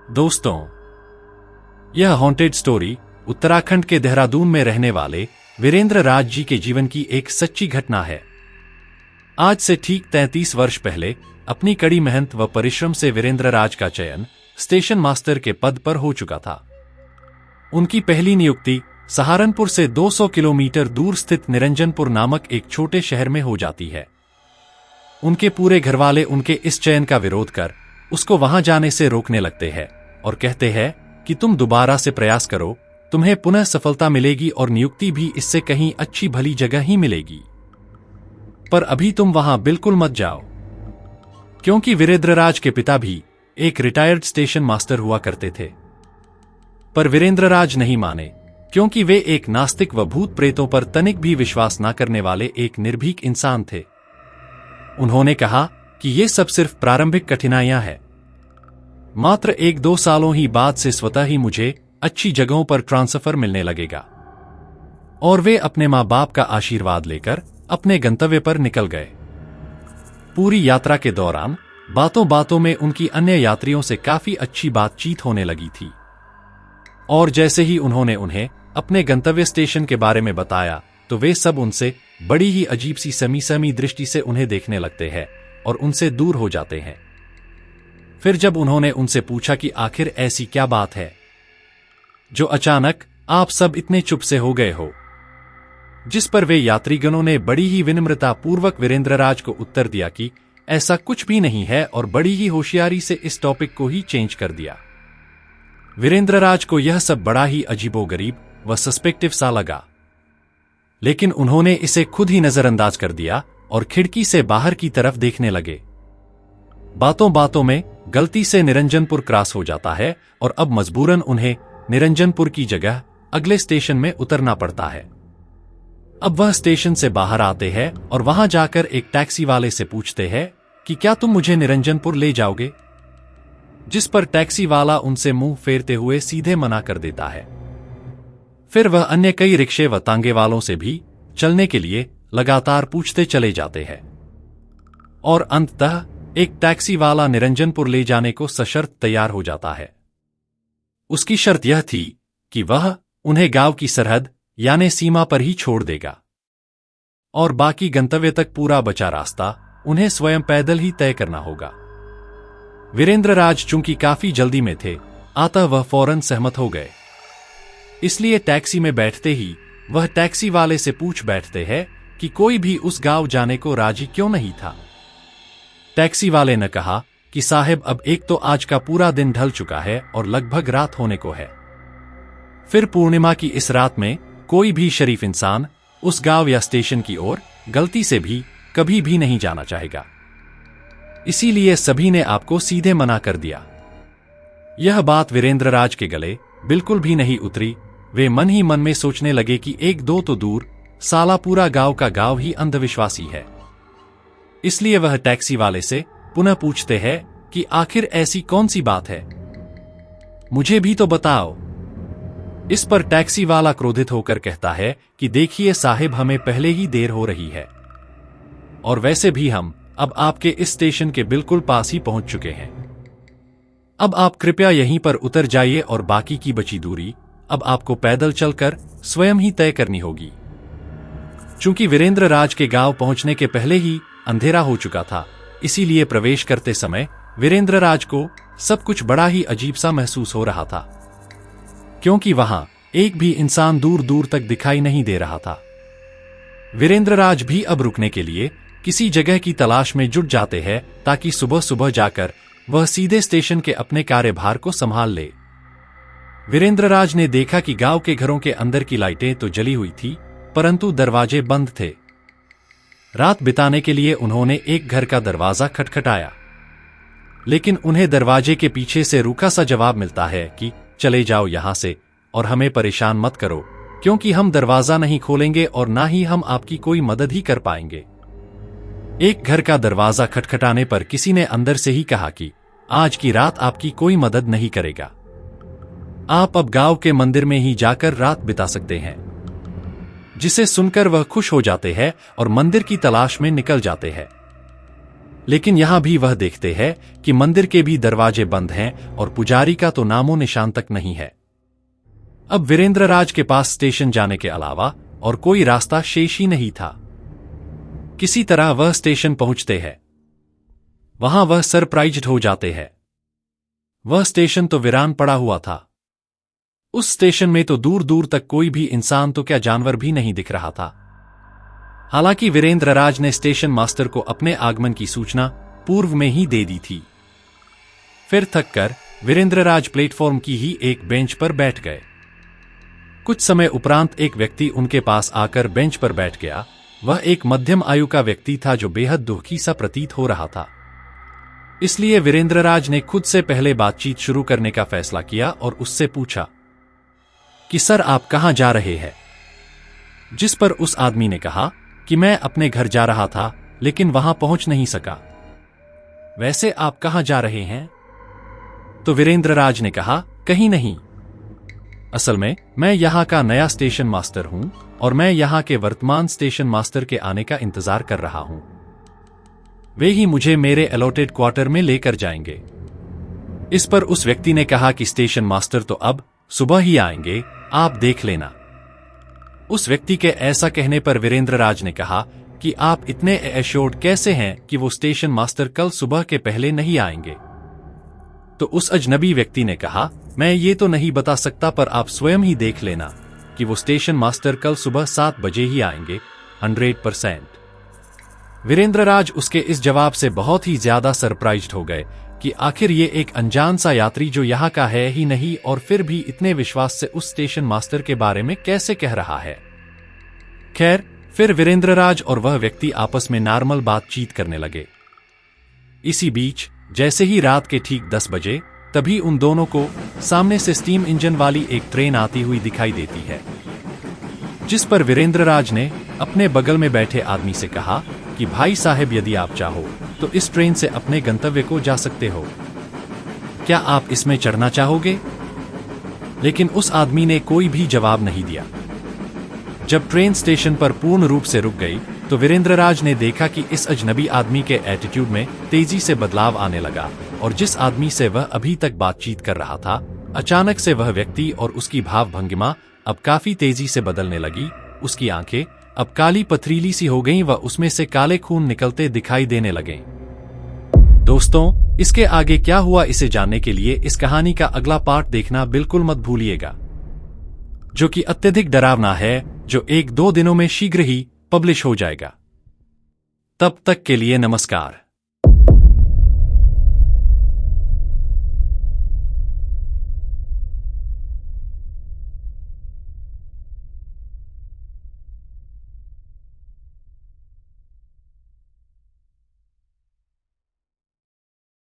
दोस्तों, यह haunted story Uttarakhand के देहरादून में रहने वाले वीरेंद्र राज जी के जीवन की एक सच्ची घटना है। आज से ठीक 33 वर्ष पहले अपनी कड़ी मेहनत व परिश्रम से वीरेंद्र राज का चयन स्टेशन मास्टर के पद पर हो चुका था। उनकी पहली नियुक्ति सहारनपुर से 200 किलोमीटर दूर स्थित निरंजनपुर नामक एक छोटे शहर में हो जाती है। उनके पूरे घरवाले उनके इस चयन का विरोध कर उसको वहां जाने से रोकने लगते हैं और कहते हैं कि तुम दोबारा से प्रयास करो, तुम्हें पुनः सफलता मिलेगी और नियुक्ति भी इससे कहीं अच्छी भली जगह ही मिलेगी। पर अभी तुम वहां बिल्कुल मत जाओ, क्योंकि वीरेंद्र राज के पिता भी एक रिटायर्ड स्टेशन मास्टर हुआ करते थे। पर वीरेंद्र राज नहीं माने, क्योंकि वे एक नास्तिक व भूत प्रेतों पर तनिक भी विश्वास न करने वाले एक निर्भीक इंसान थे। उन्होंने कहा कि ये सब सिर्फ प्रारंभिक कठिनाइयां हैं, मात्र 1-2 सालों ही बाद से स्वतः ही मुझे अच्छी जगहों पर ट्रांसफर मिलने लगेगा। और वे अपने माँ बाप का आशीर्वाद लेकर अपने गंतव्य पर निकल गए। पूरी यात्रा के दौरान बातों बातों में उनकी अन्य यात्रियों से काफी अच्छी बातचीत होने लगी थी, और जैसे ही उन्होंने उन्हें अपने गंतव्य स्टेशन के बारे में बताया तो वे सब उनसे बड़ी ही अजीब सी समी दृष्टि से उन्हें देखने लगते हैं और उनसे दूर हो जाते हैं। फिर जब उन्होंने उनसे पूछा कि आखिर ऐसी क्या बात है जो अचानक आप सब इतने चुप से हो गए हो, जिस पर वे यात्रीगणों ने बड़ी ही विनम्रता पूर्वक वीरेंद्र राज को उत्तर दिया कि ऐसा कुछ भी नहीं है, और बड़ी ही होशियारी से इस टॉपिक को ही चेंज कर दिया। वीरेंद्र राज को यह सब बड़ा ही अजीबोगरीब व सस्पेक्टिव सा लगा, लेकिन उन्होंने इसे खुद ही नजरअंदाज कर दिया और खिड़की से बाहर की तरफ देखने लगे। बातों बातों में गलती से निरंजनपुर क्रॉस हो जाता है और अब मजबूरन उन्हें निरंजनपुर की जगह अगले स्टेशन में उतरना पड़ता है। अब वह स्टेशन से बाहर आते हैं और वहां जाकर एक टैक्सी वाले से पूछते हैं कि क्या तुम मुझे निरंजनपुर ले जाओगे, जिस पर टैक्सी वाला उनसे मुंह फेरते हुए सीधे मना कर देता है। फिर वह अन्य कई रिक्शे व तांगे वालों से भी चलने के लिए लगातार पूछते चले जाते हैं, और अंततः एक टैक्सी वाला निरंजनपुर ले जाने को सशर्त तैयार हो जाता है। उसकी शर्त यह थी कि वह उन्हें गांव की सरहद यानी सीमा पर ही छोड़ देगा, और बाकी गंतव्य तक पूरा बचा रास्ता उन्हें स्वयं पैदल ही तय करना होगा। वीरेंद्र राज चूंकि काफी जल्दी में थे, अतः वह फौरन सहमत हो गए। इसलिए टैक्सी में बैठते ही वह टैक्सी वाले से पूछ बैठते हैं कि कोई भी उस गांव जाने को राजी क्यों नहीं था। टैक्सी वाले ने कहा कि साहब, अब एक तो आज का पूरा दिन ढल चुका है और लगभग रात होने को है। फिर पूर्णिमा की इस रात में कोई भी शरीफ इंसान उस गांव या स्टेशन की ओर गलती से भी कभी भी नहीं जाना चाहेगा, इसीलिए सभी ने आपको सीधे मना कर दिया। यह बात वीरेंद्र राज के गले बिल्कुल भी नहीं उतरी। वे मन ही मन में सोचने लगे कि 1-2 तो दूर, साला पूरा गांव का गांव ही अंधविश्वासी है। इसलिए वह टैक्सी वाले से पुनः पूछते हैं कि आखिर ऐसी कौन सी बात है, मुझे भी तो बताओ। इस पर टैक्सी वाला क्रोधित होकर कहता है कि देखिए साहिब, हमें पहले ही देर हो रही है, और वैसे भी हम अब आपके इस स्टेशन के बिल्कुल पास ही पहुंच चुके हैं। अब आप कृपया यहीं पर उतर जाइए और बाकी की बची दूरी अब आपको पैदल चलकर स्वयं ही तय करनी होगी। चूंकि वीरेंद्र राज के गांव पहुंचने के पहले ही अंधेरा हो चुका था, इसीलिए प्रवेश करते समय वीरेंद्र राज को सब कुछ बड़ा ही अजीब सा महसूस हो रहा था, क्योंकि वहां एक भी इंसान दूर दूर तक दिखाई नहीं दे रहा था। वीरेंद्र राज भी अब रुकने के लिए किसी जगह की तलाश में जुट जाते हैं, ताकि सुबह सुबह जाकर वह सीधे स्टेशन के अपने कार्यभार को संभाल ले। वीरेंद्र राज ने देखा कि गांव के घरों के अंदर की लाइटें तो जली हुई थी, परंतु दरवाजे बंद थे। रात बिताने के लिए उन्होंने एक घर का दरवाजा खटखटाया, लेकिन उन्हें दरवाजे के पीछे से रूखा सा जवाब मिलता है कि चले जाओ यहां से और हमें परेशान मत करो, क्योंकि हम दरवाजा नहीं खोलेंगे और ना ही हम आपकी कोई मदद ही कर पाएंगे। एक घर का दरवाजा खटखटाने पर किसी ने अंदर से ही कहा कि आज की रात आपकी कोई मदद नहीं करेगा, आप अब गांव के मंदिर में ही जाकर रात बिता सकते हैं। जिसे सुनकर वह खुश हो जाते हैं और मंदिर की तलाश में निकल जाते हैं। लेकिन यहां भी वह देखते हैं कि मंदिर के भी दरवाजे बंद हैं और पुजारी का तो नामो निशान तक नहीं है। अब वीरेंद्र राज के पास स्टेशन जाने के अलावा और कोई रास्ता शेष ही नहीं था। किसी तरह वह स्टेशन पहुंचते हैं। वहां वह सरप्राइज्ड हो जाते हैं। वह स्टेशन तो वीरान पड़ा हुआ था। उस स्टेशन में तो दूर दूर तक कोई भी इंसान तो क्या जानवर भी नहीं दिख रहा था। हालांकि वीरेंद्र राज ने स्टेशन मास्टर को अपने आगमन की सूचना पूर्व में ही दे दी थी। फिर थक कर वीरेंद्र राज प्लेटफॉर्म की ही एक बेंच पर बैठ गए। कुछ समय उपरांत एक व्यक्ति उनके पास आकर बेंच पर बैठ गया। वह एक मध्यम आयु का व्यक्ति था जो बेहद दुखी सा प्रतीत हो रहा था। इसलिए वीरेंद्र राज ने खुद से पहले बातचीत शुरू करने का फैसला किया और उससे पूछा कि सर आप कहां जा रहे हैं। जिस पर उस आदमी ने कहा कि मैं अपने घर जा रहा था लेकिन वहां पहुंच नहीं सका। वैसे आप कहां जा रहे हैं? तो वीरेंद्र राज ने कहा कहीं नहीं। असल में मैं यहां का नया स्टेशन मास्टर हूं और मैं यहां के वर्तमान स्टेशन मास्टर के आने का इंतजार कर रहा हूं। वे ही मुझे मेरे अलॉटेड क्वार्टर में लेकर जाएंगे। इस पर उस व्यक्ति ने कहा कि स्टेशन मास्टर तो अब सुबह ही आएंगे, आप देख लेना। उस व्यक्ति के ऐसा कहने पर वीरेंद्र राज ने कहा कि आप इतने एश्योर्ड कैसे हैं कि वो स्टेशन मास्टर कल सुबह के पहले नहीं आएंगे? तो उस अजनबी व्यक्ति ने कहा मैं ये तो नहीं बता सकता पर आप स्वयं ही देख लेना कि वो स्टेशन मास्टर कल सुबह 7 बजे ही आएंगे 100%। वीरेंद्र राज उसके इस जवाब से बहुत ही ज्यादा सरप्राइज्ड हो गए कि आखिर ये एक अनजान सा यात्री जो यहाँ का है ही नहीं और फिर भी इतने विश्वास से उस स्टेशन मास्टर के बारे में कैसे कह रहा है। खैर फिर वीरेंद्र राज और वह व्यक्ति आपस में नॉर्मल बातचीत करने लगे। इसी बीच जैसे ही रात के ठीक 10 बजे तभी उन दोनों को सामने से स्टीम इंजन वाली एक ट्रेन आती हुई दिखाई देती है। जिस पर वीरेंद्र राज ने अपने बगल में बैठे आदमी से कहा कि भाई साहब यदि आप चाहो तो इस ट्रेन से अपने गंतव्य को जा सकते हो, क्या आप इसमें चढ़ना चाहोगे? लेकिन उस आदमी ने कोई भी जवाब नहीं दिया। जब ट्रेन स्टेशन पर पूर्ण रूप से रुक गई तो वीरेंद्र राज ने देखा कि इस अजनबी आदमी के एटीट्यूड में तेजी से बदलाव आने लगा और जिस आदमी से वह अभी तक बातचीत कर रहा था अचानक से वह व्यक्ति और उसकी भाव भंगिमा अब काफी तेजी से बदलने लगी। उसकी आंखें अब काली पथरीली सी हो गईं व उसमें से काले खून निकलते दिखाई देने लगे। दोस्तों इसके आगे क्या हुआ इसे जानने के लिए इस कहानी का अगला पार्ट देखना बिल्कुल मत भूलिएगा, जो कि अत्यधिक डरावना है, जो 1-2 दिनों में शीघ्र ही पब्लिश हो जाएगा। तब तक के लिए नमस्कार।